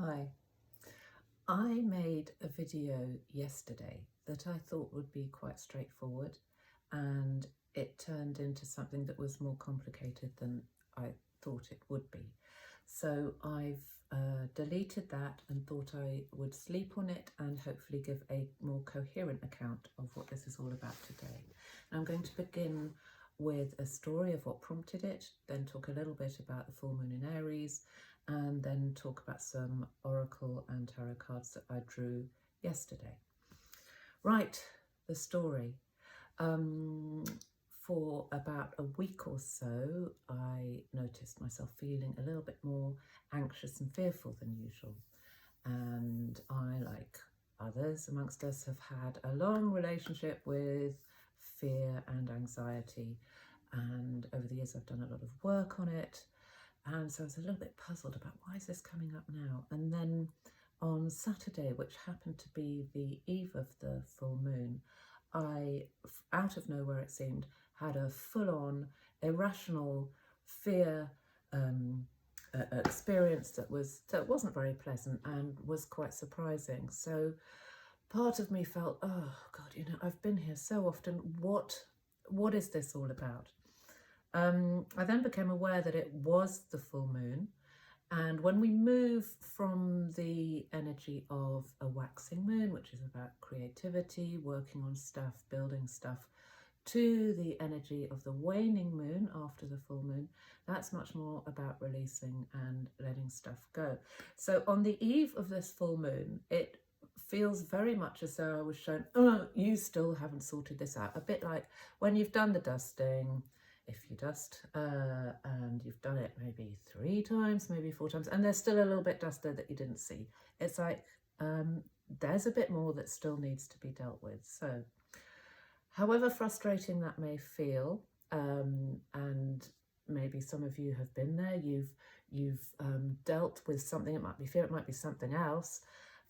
Hi, I made a video yesterday that I thought would be quite straightforward, and it turned into something that was more complicated than I thought it would be. So I've deleted that and thought I would sleep on it and hopefully give a more coherent account of what this is all about today. And I'm going to begin with a story of what prompted it, then talk a little bit about the full moon in Aries, and then talk about some oracle and tarot cards that I drew yesterday. Right, the story. For about a week or so, I noticed myself feeling a little bit more anxious and fearful than usual. And I, like others amongst us, have had a long relationship with fear and anxiety. And over the years, I've done a lot of work on it. And so I was a little bit puzzled about why is this coming up now? And then on Saturday, which happened to be the eve of the full moon, I, out of nowhere it seemed, had a full-on irrational fear experience that wasn't very pleasant and was quite surprising. So part of me felt, oh God, I've been here so often. What is this all about? I then became aware that it was the full moon, and when we move from the energy of a waxing moon, which is about creativity, working on stuff, building stuff, to the energy of the waning moon after the full moon, that's much more about releasing and letting stuff go. So on the eve of this full moon, it feels very much as though I was shown, oh, you still haven't sorted this out. A bit like when you've done the dusting, if you dust, and you've done it maybe 3 times, maybe 4 times, and there's still a little bit dust there that you didn't see. It's like there's a bit more that still needs to be dealt with. So however frustrating that may feel, and maybe some of you have been there, you've dealt with something. It might be fear, it might be something else,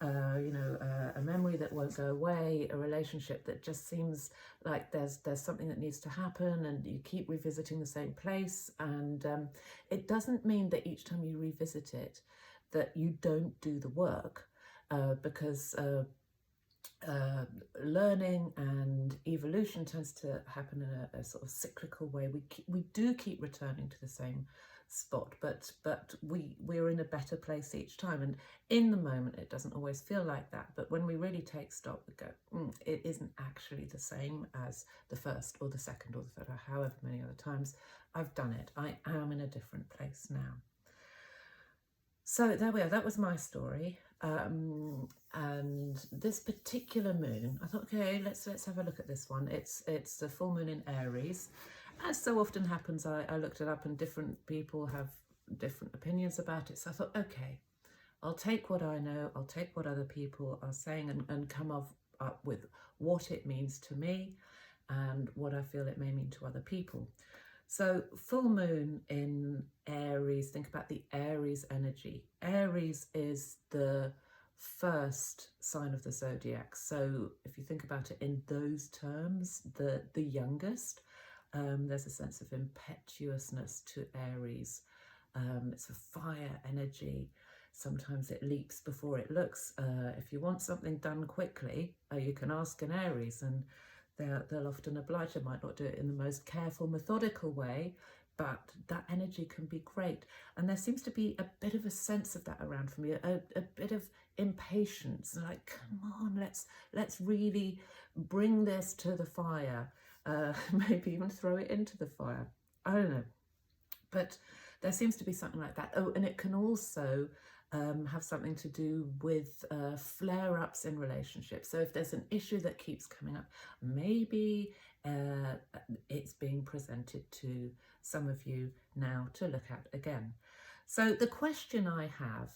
a memory that won't go away, a relationship that just seems like there's something that needs to happen, and you keep revisiting the same place. And it doesn't mean that each time you revisit it that you don't do the work, because learning and evolution tends to happen in a sort of cyclical way. We do keep returning to the same spot, but we're in a better place each time, and in the moment it doesn't always feel like that, but when we really take stock, we go, it isn't actually the same as the first or the second or the third or however many other times I've done it. I am in a different place now. So there we are, that was my story. And this particular moon, I thought, okay, let's have a look at this one. It's the full moon in Aries. As so often happens, I looked it up, and different people have different opinions about it. So I thought, okay, I'll take what I know, I'll take what other people are saying, and come up with what it means to me and what I feel it may mean to other people. So full moon in Aries, think about the Aries energy. Aries is the first sign of the zodiac. So if you think about it in those terms, the youngest, there's a sense of impetuousness to Aries. It's a fire energy. Sometimes it leaps before it looks. If you want something done quickly, you can ask an Aries, and they'll often oblige. They might not do it in the most careful, methodical way, but that energy can be great. And there seems to be a bit of a sense of that around for me, a bit of impatience, like, come on, let's really bring this to the fire. Maybe even throw it into the fire. I don't know. But there seems to be something like that. Oh, and it can also have something to do with flare-ups in relationships. So if there's an issue that keeps coming up, maybe it's being presented to some of you now to look at again. So the question I have,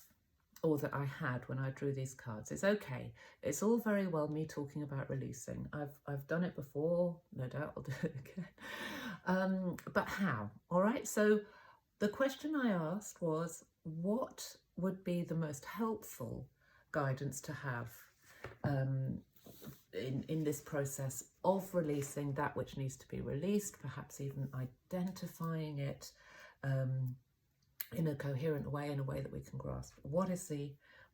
or that I had when I drew these cards, is, okay, it's all very well me talking about releasing. I've done it before, no doubt I'll do it again. But how? All right, so the question I asked was, what would be the most helpful guidance to have in this process of releasing that which needs to be released, perhaps even identifying it in a coherent way, in a way that we can grasp. What is the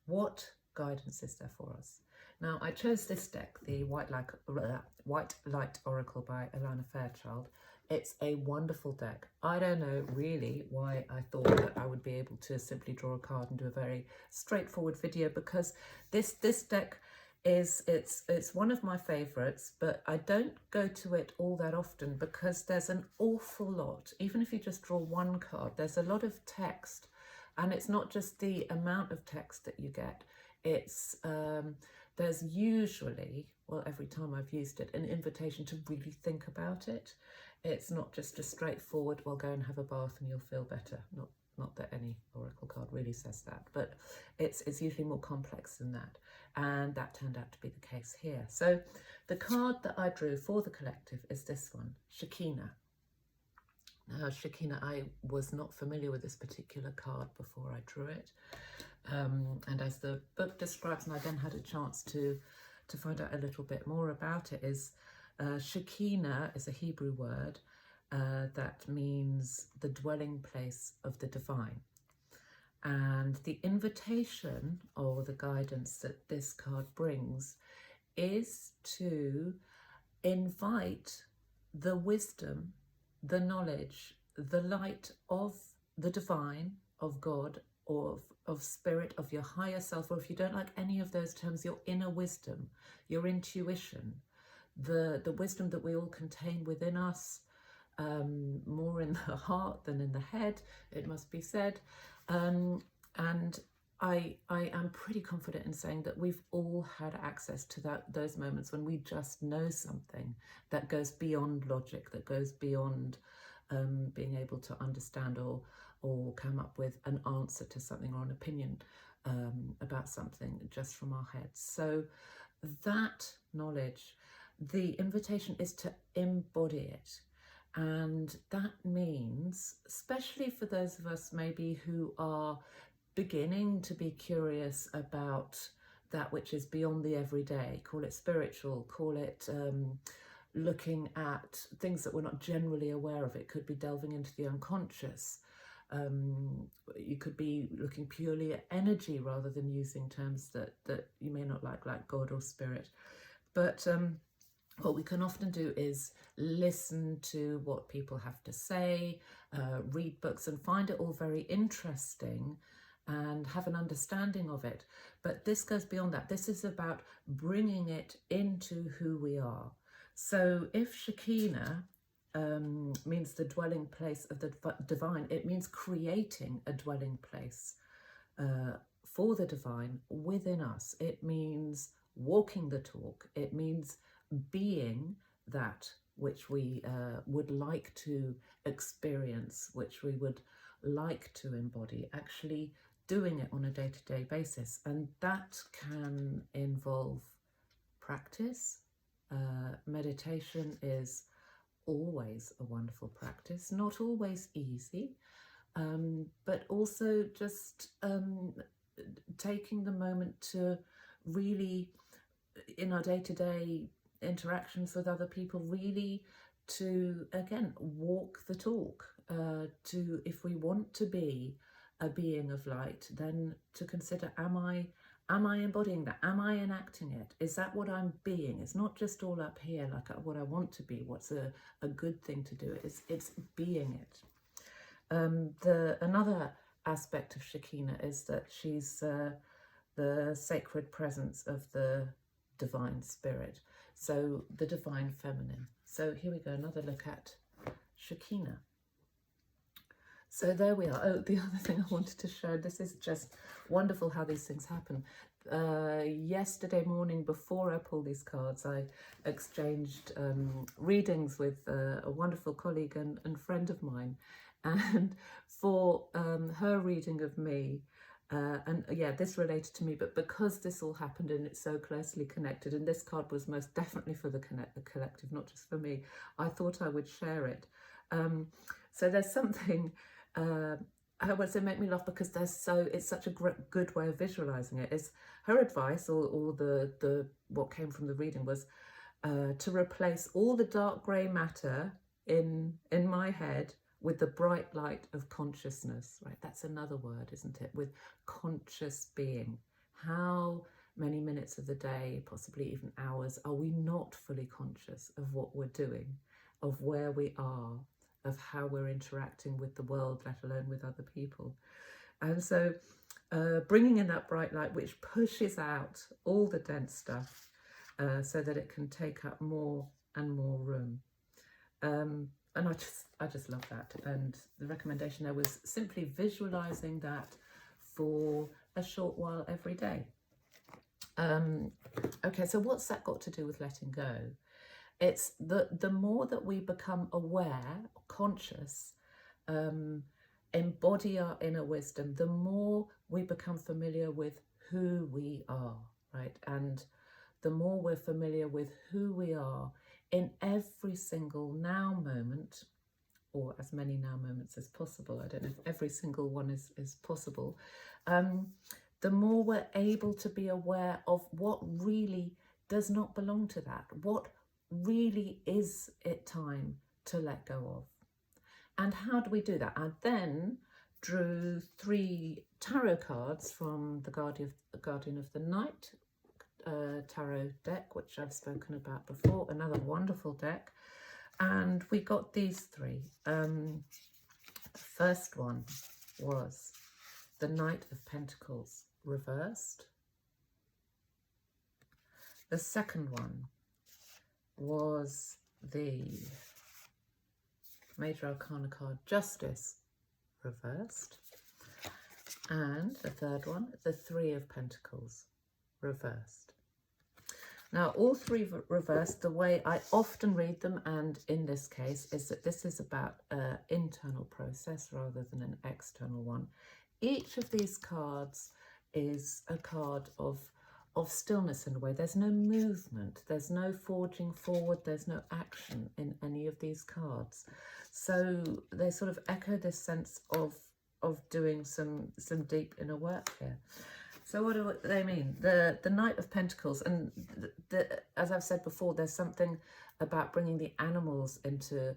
What guidance is there for us? Now, I chose this deck, the White Light Oracle by Alana Fairchild. It's a wonderful deck. I don't know really why I thought that I would be able to simply draw a card and do a very straightforward video, because this deck is, it's one of my favorites, but I don't go to it all that often because there's an awful lot. Even if you just draw one card, there's a lot of text, and it's not just the amount of text that you get. It's there's usually, well, every time I've used it, an invitation to really think about it. It's not just a straightforward, well, go and have a bath and you'll feel better. Not that any oracle card really says that, but it's usually more complex than that. And that turned out to be the case here. So the card that I drew for the collective is this one, Shekinah. Now, Shekinah, I was not familiar with this particular card before I drew it. And as the book describes, and I then had a chance to find out a little bit more about it, is Shekinah is a Hebrew word that means the dwelling place of the divine. And the invitation or the guidance that this card brings is to invite the wisdom, the knowledge, the light of the divine, of God, or of spirit, of your higher self, or if you don't like any of those terms, your inner wisdom, your intuition, the wisdom that we all contain within us, more in the heart than in the head, it must be said. And I am pretty confident in saying that we've all had access to those moments when we just know something that goes beyond logic, that goes beyond being able to understand or come up with an answer to something or an opinion about something just from our heads. So that knowledge, the invitation is to embody it. And that means, especially for those of us maybe who are beginning to be curious about that which is beyond the everyday, call it spiritual, call it looking at things that we're not generally aware of. It could be delving into the unconscious. You could be looking purely at energy rather than using terms that you may not like God or spirit. But what we can often do is listen to what people have to say, read books and find it all very interesting and have an understanding of it. But this goes beyond that. This is about bringing it into who we are. So if Shekinah means the dwelling place of the divine, it means creating a dwelling place for the divine within us. It means walking the talk. It means being that which we would like to experience, which we would like to embody, actually doing it on a day-to-day basis. And that can involve practice. Meditation is always a wonderful practice, not always easy, but also just taking the moment to really, in our day-to-day interactions with other people, really to, again, walk the talk, to, if we want to be a being of light, then to consider, am I embodying that? Am I enacting it? Is that what I'm being? It's not just all up here, like what I want to be, what's a good thing to do. It's being it. Another aspect of Shekinah is that she's the sacred presence of the divine spirit. So the divine feminine. So here we go, another look at Shekinah. So there we are. Oh, the other thing I wanted to show, this is just wonderful how these things happen. Yesterday morning, before I pulled these cards, I exchanged readings with a wonderful colleague and friend of mine. And for her reading of me, and yeah, this related to me, but because this all happened and it's so closely connected, and this card was most definitely for the collective, not just for me, I thought I would share it. So there's something, I would say, make me laugh because it's such a good way of visualizing it. Is her advice, or the what came from the reading was to replace all the dark grey matter in my head with the bright light of consciousness, right? That's another word, isn't it? With conscious being. How many minutes of the day, possibly even hours, are we not fully conscious of what we're doing, of where we are, of how we're interacting with the world, let alone with other people? And so bringing in that bright light, which pushes out all the dense stuff so that it can take up more and more room. And I just love that. And the recommendation there was simply visualizing that for a short while every day. Okay, so what's that got to do with letting go? It's the more that we become aware, conscious, embody our inner wisdom, the more we become familiar with who we are, right? And the more we're familiar with who we are in every single now moment, or as many now moments as possible, I don't know if every single one is possible, the more we're able to be aware of what really does not belong to that, what really is it time to let go of. And how do we do that? I then drew 3 tarot cards from the Guardian of the Night tarot deck, which I've spoken about before, another wonderful deck. And we got these 3. The first one was the Knight of Pentacles reversed. The second one was the Major Arcana card Justice reversed. And the third one, the 3 of Pentacles reversed. Now, all 3 reversed, the way I often read them, and in this case, is that this is about an internal process rather than an external one. Each of these cards is a card of stillness in a way. There's no movement, there's no forging forward, there's no action in any of these cards. So they sort of echo this sense of doing some deep inner work here. So what do they mean? The Knight of Pentacles, and as I've said before, there's something about bringing the animals into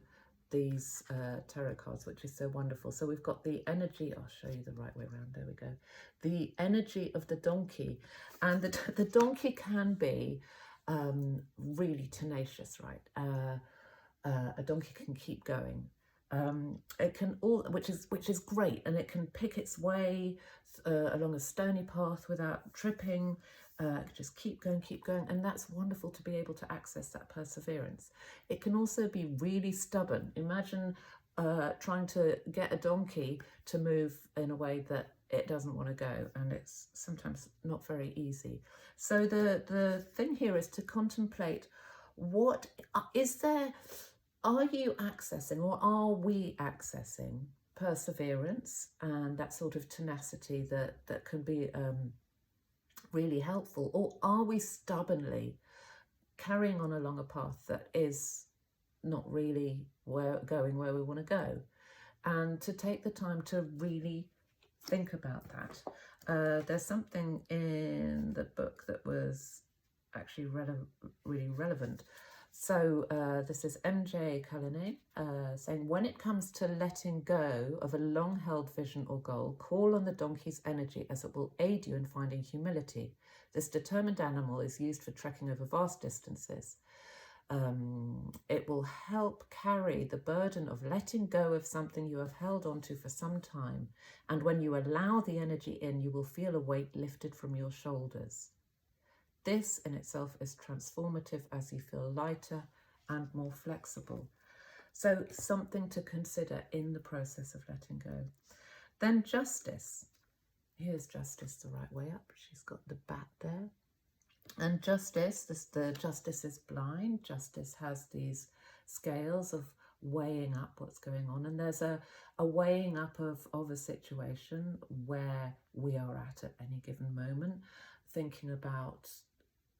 these tarot cards, which is so wonderful. So we've got the energy, I'll show you the right way around, there we go. The energy of the donkey, and the donkey can be really tenacious, right? A donkey can keep going. It can which is great, and it can pick its way along a stony path without tripping. Just keep going, and that's wonderful to be able to access that perseverance. It can also be really stubborn. Imagine trying to get a donkey to move in a way that it doesn't want to go, and it's sometimes not very easy. So the thing here is to contemplate, what is there. Are you accessing, or are we accessing perseverance and that sort of tenacity that can be really helpful? Or are we stubbornly carrying on along a path that is not really going where we want to go? And to take the time to really think about that. There's something in the book that was actually really relevant. So this is MJ Cullinane saying, when it comes to letting go of a long-held vision or goal, call on the donkey's energy, as it will aid you in finding humility. This determined animal is used for trekking over vast distances. It will help carry the burden of letting go of something you have held onto for some time. And when you allow the energy in, you will feel a weight lifted from your shoulders. This in itself is transformative as you feel lighter and more flexible. So something to consider in the process of letting go. Then Justice. Here's Justice the right way up. She's got the bat there. And Justice, the Justice is blind. Justice has these scales of weighing up what's going on. And there's a weighing up of a situation where we are at any given moment, thinking about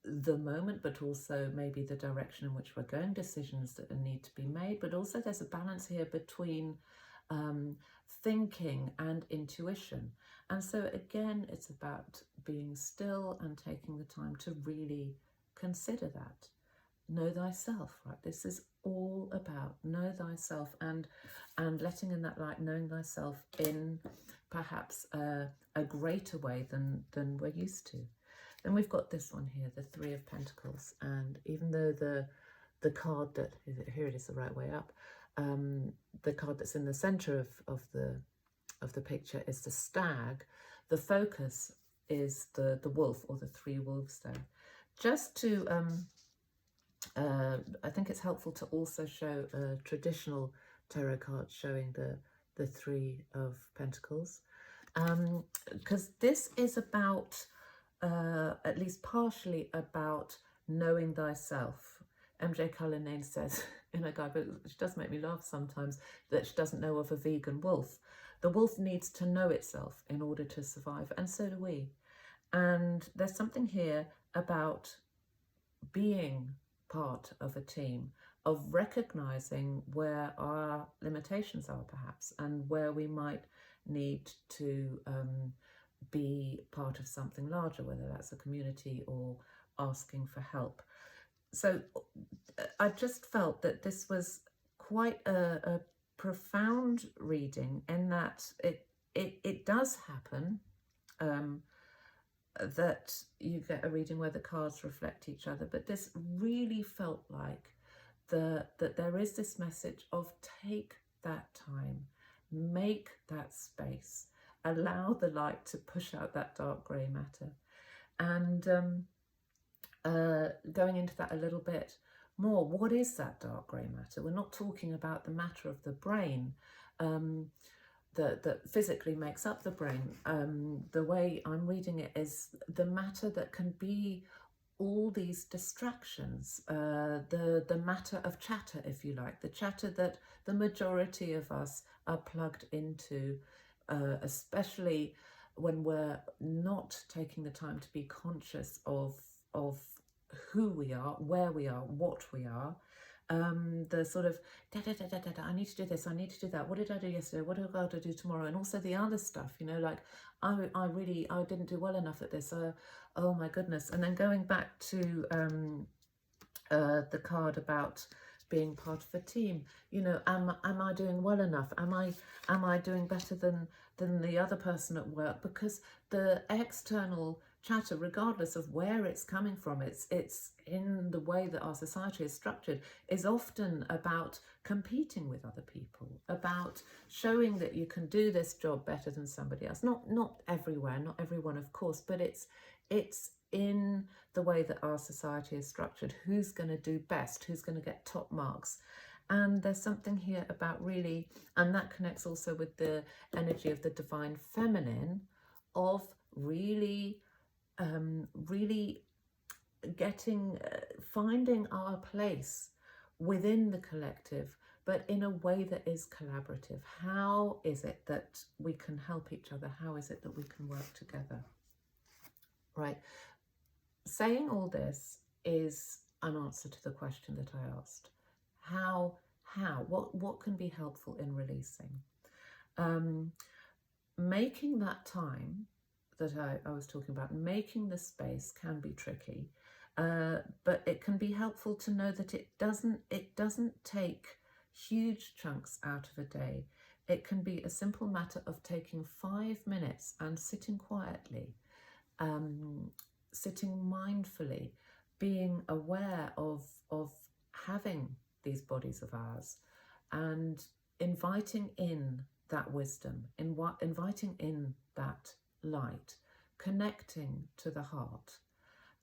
the moment, but also maybe the direction in which we're going, decisions that need to be made. But also there's a balance here between thinking and intuition. And so again, it's about being still and taking the time to really consider that. know thyself, right? This is all about know thyself and letting in that light, knowing thyself in perhaps a greater way than we're used to. Then we've got this one here, the Three of Pentacles, and even though the card that, here it is the right way up, the card that's in the center of the picture is the stag, the focus is the wolf, or the three wolves there. Just to I think it's helpful to also show a traditional tarot card showing the Three of Pentacles, because this is about at least partially about knowing thyself. MJ Cullinane says in a guidebook, which does make me laugh sometimes, that she doesn't know of a vegan wolf. The wolf needs to know itself in order to survive, and so do we. And there's something here about being part of a team, of recognizing where our limitations are perhaps, and where we might need to be part of something larger, whether that's a community or asking for help. So I just felt that this was quite a profound reading, in that it does happen that you get a reading where the cards reflect each other, but this really felt like that there is this message of take that time, make that space, allow the light to push out that dark grey matter. And going into that a little bit more, what is that dark grey matter? We're not talking about the matter of the brain that physically makes up the brain. The way I'm reading it is the matter that can be all these distractions, the matter of chatter, if you like, the chatter that the majority of us are plugged into, especially when we're not taking the time to be conscious of who we are, where we are, what we are. The sort of I need to do this, I need to do that, what did I do yesterday, what do I got to do tomorrow, and also the other stuff, you know, like I didn't do well enough at this, oh my goodness. And then going back to the card about being part of a team, you know, am I doing well enough, am I doing better than the other person at work? Because the external chatter, regardless of where it's coming from, it's in the way that our society is structured, is often about competing with other people, about showing that you can do this job better than somebody else. Not everywhere, not everyone, of course, but it's in the way that our society is structured. Who's going to do best? Who's going to get top marks? And there's something here about really, and that connects also with the energy of the divine feminine, of really getting, finding our place within the collective, but in a way that is collaborative. How is it that we can help each other? How is it that we can work together? Right. Saying all this is an answer to the question that I asked. How? What can be helpful in releasing? Making that time that I was talking about, making the space can be tricky, but it can be helpful to know that it doesn't take huge chunks out of a day. It can be a simple matter of taking 5 minutes and sitting quietly, sitting mindfully, being aware of having these bodies of ours, and inviting in that wisdom, inviting in that light, connecting to the heart.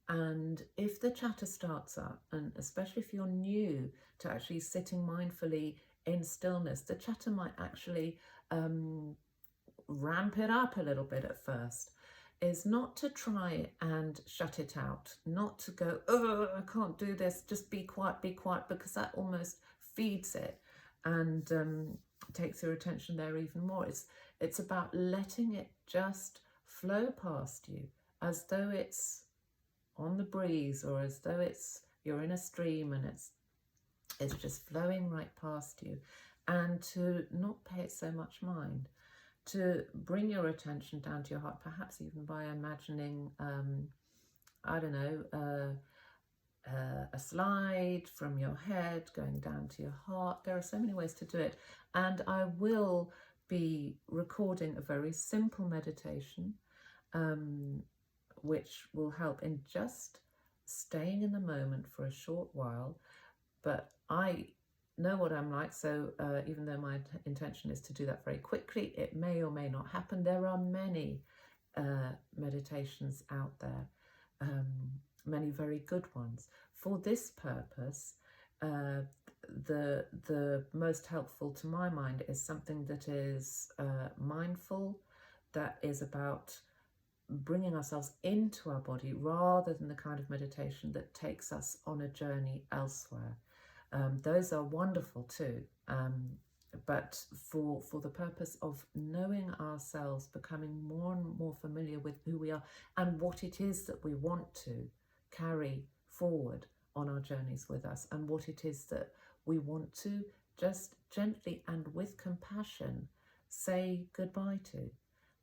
And if the chatter starts up, and especially if you're new to actually sitting mindfully in stillness, the chatter might actually ramp it up a little bit at first, is not to try and shut it out, not to go, oh, I can't do this, just be quiet, because that almost feeds it and takes your attention there even more. It's about letting it just flow past you, as though it's on the breeze, or as though you're in a stream and it's just flowing right past you, and to not pay it so much mind, to bring your attention down to your heart, perhaps even by imagining I don't know, a slide from your head going down to your heart. There are so many ways to do it, and I will be recording a very simple meditation which will help in just staying in the moment for a short while. But I know what I'm like, so even though my intention is to do that very quickly, it may or may not happen. There are many meditations out there, many very good ones. For this purpose, the most helpful to my mind is something that is mindful, that is about bringing ourselves into our body, rather than the kind of meditation that takes us on a journey elsewhere. Those are wonderful too, but for the purpose of knowing ourselves, becoming more and more familiar with who we are and what it is that we want to carry forward on our journeys with us, and what it is that we want to just gently and with compassion say goodbye to.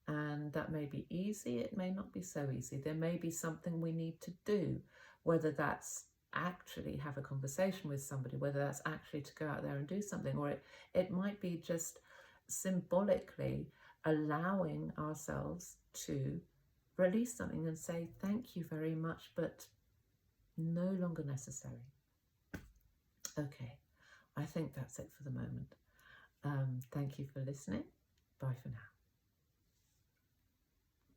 And that may be easy, it may not be so easy. There may be something we need to do, whether that's actually have a conversation with somebody, whether that's actually to go out there and do something, or it might be just symbolically allowing ourselves to release something and say thank you very much, but no longer necessary. Okay, I think that's it for the moment. Thank you for listening. Bye for now.